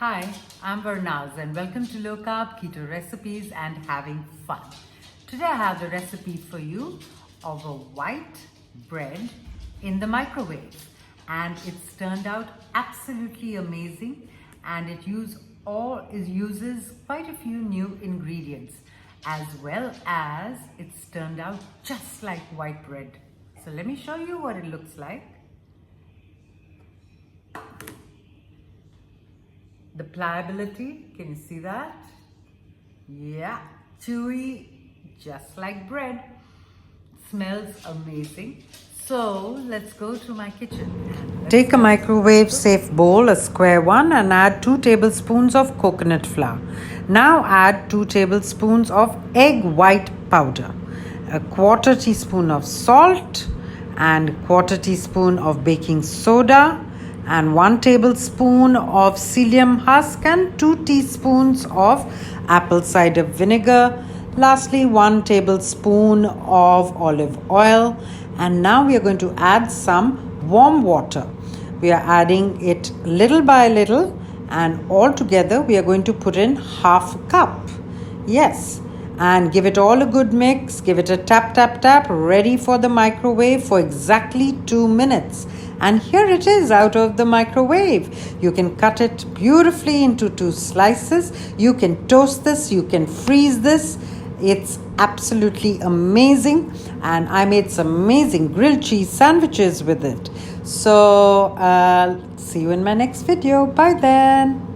Hi, I'm Varnaz and welcome to Low Carb Keto Recipes and Having Fun. Today I have the recipe for you of a white bread in the microwave, and it's turned out absolutely amazing, and it uses quite a few new ingredients, as well as it's turned out just like white bread. So let me show you what it looks like. The pliability, can you see that? Yeah, chewy, just like bread. Smells amazing. So let's go to my kitchen. Take a microwave safe bowl, a square one, and add 2 tablespoons of coconut flour. Now add 2 tablespoons of egg white powder, a quarter teaspoon of salt, and quarter teaspoon of baking soda, and 1 tablespoon of psyllium husk, and 2 teaspoons of apple cider vinegar. Lastly, 1 tablespoon of olive oil. And now we are going to add some warm water. We are adding it little by little, and all together we are going to put in half a cup. Yes. And give it all a good mix. Give it a tap, tap, tap. Ready for the microwave for exactly 2 minutes. And here it is out of the microwave. You can cut it beautifully into 2 slices. You can toast this. You can freeze this. It's absolutely amazing. And I made some amazing grilled cheese sandwiches with it. So see you in my next video. Bye then.